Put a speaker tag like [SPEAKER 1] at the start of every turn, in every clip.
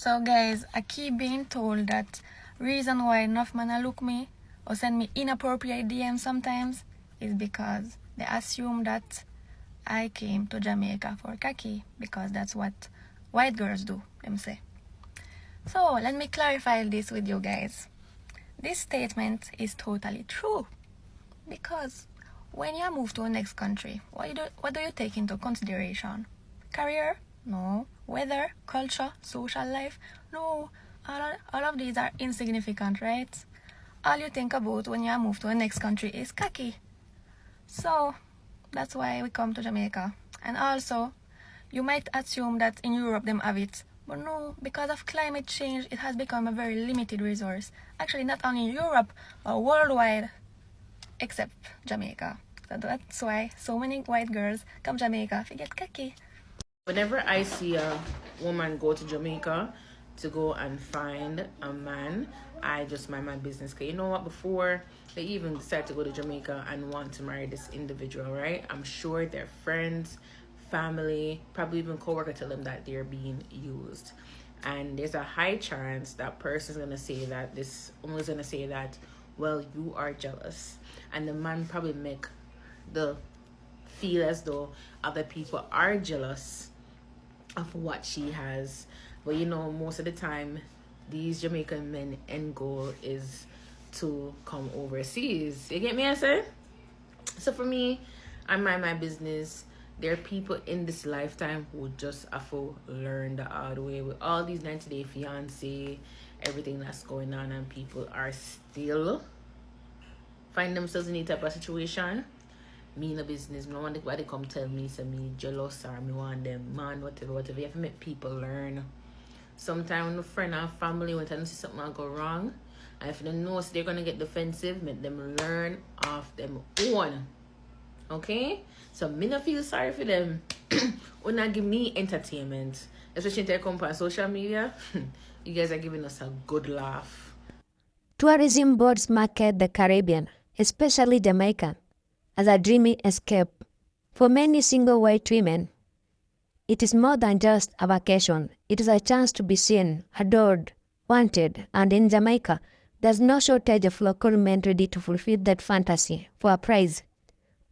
[SPEAKER 1] So guys, I keep being told that reason why enough man look me or send me inappropriate DMs sometimes is because they assume that I came to Jamaica for khaki because that's what white girls do, them say. So let me clarify this with you guys. This statement is totally true because when you move to a next country, what do you take into consideration? Career? No. Weather, culture, social life? No. All of these are insignificant, right? All you think about when you move to a next country is khaki. So that's why we come to Jamaica. And also, you might assume that in Europe them have it, but no, because of climate change, it has become a very limited resource. Actually, not only in Europe, but worldwide, except Jamaica. So that's why so many white girls come to Jamaica to get khaki.
[SPEAKER 2] Whenever I see a woman go to Jamaica to go and find a man, I just mind my business. Because you know what, before they even decide to go to Jamaica and want to marry this individual, right? I'm sure their friends, family, probably even co-worker tell them that they're being used. And there's a high chance that person's going to say that, this woman's going to say that, well, you are jealous. And the man probably make the feel as though other people are jealous of what she has. But you know, most of the time these Jamaican men end goal is to come overseas. You get me, I say? So for me, I mind my business. There are people in this lifetime who just have to learn the hard way with all these 90-day fiancé, everything that's going on, and people are still find themselves in any type of situation. Me in a business, no want anybody come tell me say me jealous or me want them man, whatever. You have to make people learn. Sometimes when a friend or family when they see something go wrong, and if they know so they're gonna get defensive, make them learn off them own. Okay? So me not feel sorry for them. When not give me entertainment, especially if they come on social media. You guys are giving us a good laugh.
[SPEAKER 3] Tourism boards market the Caribbean, especially Jamaica, as a dreamy escape. For many single white women, it is more than just a vacation. It is a chance to be seen, adored, wanted, and in Jamaica, there's no shortage of local men ready to fulfill that fantasy for a price.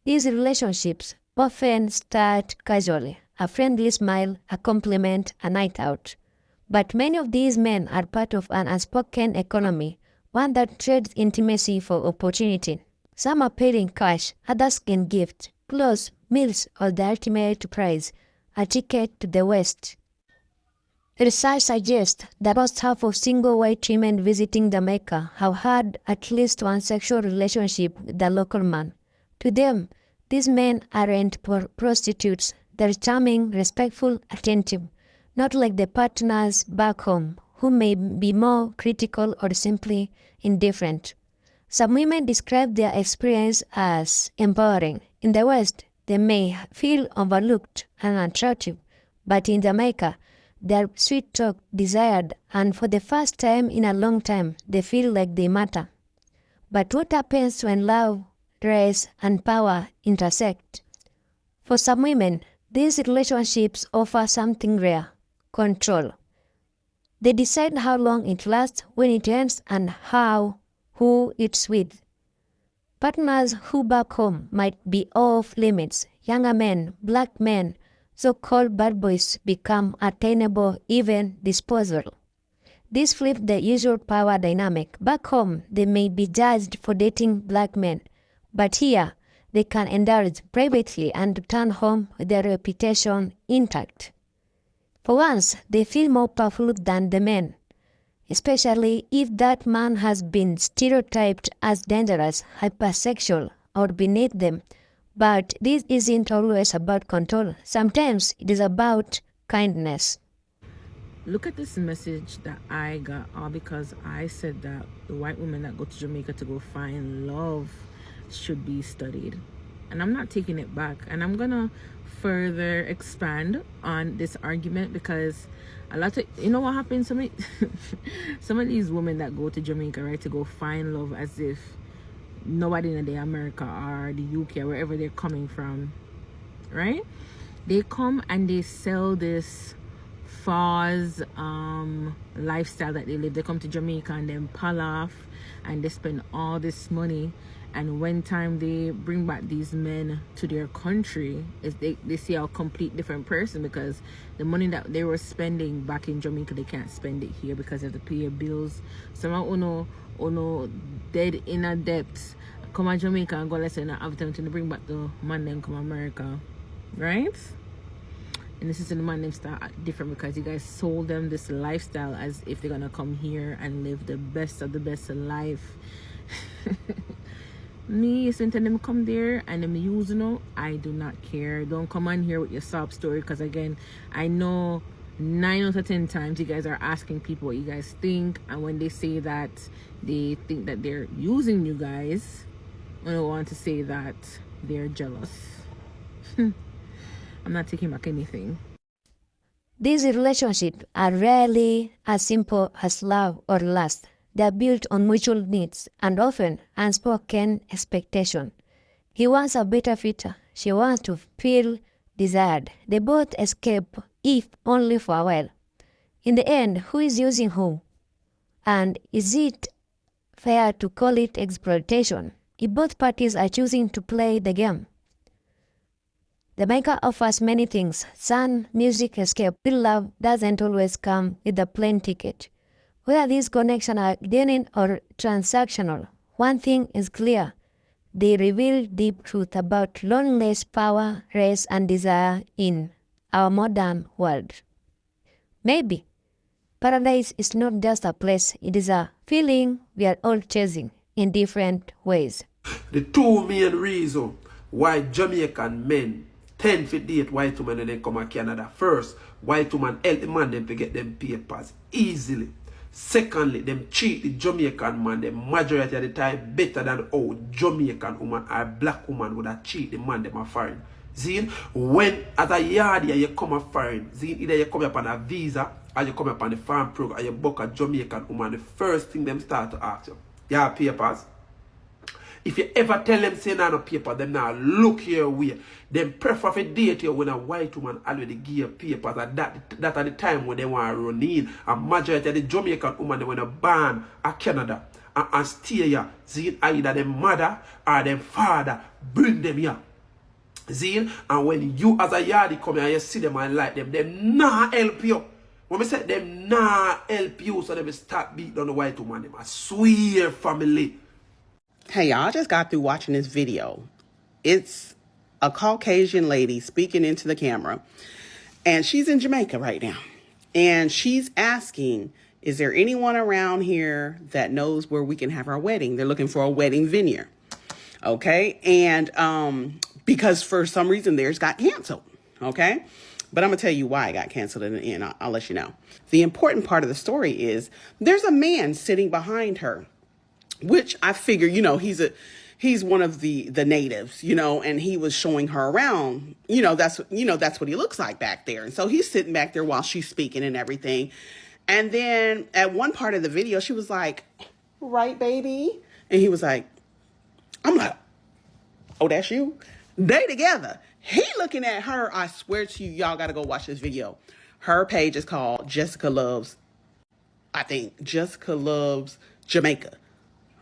[SPEAKER 3] These relationships often start casually, a friendly smile, a compliment, a night out. But many of these men are part of an unspoken economy, one that trades intimacy for opportunity. Some are paid in cash, others in gifts, clothes, meals, or the ultimate prize, a ticket to the West. Research suggests that most half of single white women visiting Jamaica have had at least one sexual relationship with the local man. To them, these men aren't prostitutes. They're charming, respectful, attentive, not like the partners back home, who may be more critical or simply indifferent. Some women describe their experience as empowering. In the West, they may feel overlooked and unattractive, but in Jamaica, they are sweet-talked, desired, and for the first time in a long time, they feel like they matter. But what happens when love, race, and power intersect? For some women, these relationships offer something rare: control. They decide how long it lasts, when it ends, and who it's with. Partners who back home might be off limits. Younger men, black men, so-called bad boys become attainable, even disposable. This flips the usual power dynamic. Back home, they may be judged for dating black men, but here, they can indulge privately and return home with their reputation intact. For once, they feel more powerful than the men, especially if that man has been stereotyped as dangerous, hypersexual, or beneath them. But this isn't always about control. Sometimes it is about kindness.
[SPEAKER 2] Look at this message that I got, all because I said that the white women that go to Jamaica to go find love should be studied. And I'm not taking it back. And I'm gonna further expand on this argument, because a lot of, you know what happens, some of these women that go to Jamaica, right, to go find love, as if nobody in the America or the UK or wherever they're coming from, right? They come and they sell this Falls lifestyle that they live. They come to Jamaica and then pal off and they spend all this money, and when time they bring back these men to their country, is they see a complete different person, because the money that they were spending back in Jamaica, they can't spend it here because they have to pay bills. Some uno dead in a debt come to Jamaica and go listen and have time to bring back the man then come America, right? And this is the man them start different because you guys sold them this lifestyle as if they're gonna come here and live the best of the best of life. Me, so until them come there and them use, I do not care. Don't come on here with your sob story, because again, I know 9 out of 10 times you guys are asking people what you guys think, and when they say that they think that they're using you guys, I don't want to say that they're jealous. I'm not taking back anything.
[SPEAKER 3] These relationships are rarely as simple as love or lust. They are built on mutual needs and often unspoken expectation. He wants a better future. She wants to feel desired. They both escape, if only for a while. In the end, who is using who? And is it fair to call it exploitation if both parties are choosing to play the game? Jamaica offers many things: sun, music, escape. Real love doesn't always come with a plane ticket. Whether these connections are genuine or transactional, one thing is clear: they reveal deep truth about loneliness, power, race, and desire in our modern world. Maybe paradise is not just a place, it is a feeling we are all chasing in different ways.
[SPEAKER 4] The two main reasons why Jamaican men tend to date white women when they come to Canada: first, white women help the man them to get them papers easily. Secondly, them treat the Jamaican man the majority of the time better than how Jamaican woman or black woman would have treat the man them a foreign. See, when as a yardia you come a foreign, see, either you come up on a visa or you come up on the farm program and you book a Jamaican woman, the first thing them start to ask you, you have papers? If you ever tell them say no paper, them now look your way. Them prefer to date you when a white woman already give you papers. And that at the time when they want to run in. A majority of the Jamaican women, they want to ban a Canada and stay here. See, either them mother or them father bring them here. See, and when you as a yardie come here and you see them and like them not help you. When we say them not help you, so them start beating on the white woman. Them I swear, family.
[SPEAKER 5] Hey, y'all, I just got through watching this video. It's a Caucasian lady speaking into the camera, and she's in Jamaica right now. And she's asking, is there anyone around here that knows where we can have our wedding? They're looking for a wedding venue. Okay. And because for some reason theirs got canceled. Okay. But I'm going to tell you why it got canceled in the end. I'll let you know. The important part of the story is there's a man sitting behind her, which I figure, he's one of the natives, and he was showing her around, that's what he looks like back there. And so he's sitting back there while she's speaking and everything. And then at one part of the video, she was like, right, baby. And he was like, I'm like, oh, that's you? They together. He looking at her. I swear to you, y'all got to go watch this video. Her page is called Jessica Loves Jamaica.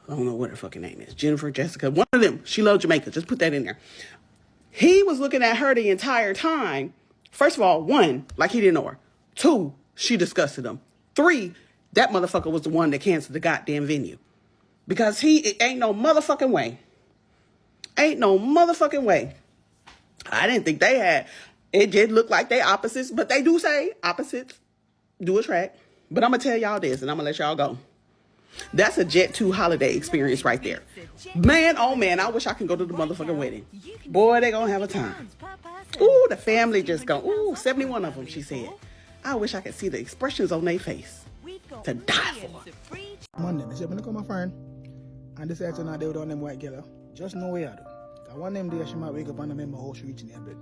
[SPEAKER 5] I don't know what her fucking name is. Jennifer, Jessica, one of them. She loves Jamaica. Just put that in there. He was looking at her the entire time. First of all, 1, like he didn't know her. 2, she disgusted him. 3, that motherfucker was the one that canceled the goddamn venue. Because it ain't no motherfucking way. Ain't no motherfucking way. I didn't think they had. It did look like they opposites, but they do say opposites do attract. But I'm going to tell y'all this, and I'm going to let y'all go. That's a Jet 2 holiday experience right there. Man, oh man, I wish I could go to the motherfucking wedding. Boy, they gonna have a time. Ooh, the family just go, ooh, 71 of them, she said. I wish I could see the expressions on their face. To die for.
[SPEAKER 6] Monday, I said, when I come my friend, and this afternoon they were on them white girl. Just know where I do. I want them there, she might wake up and remember how she reaching their bed.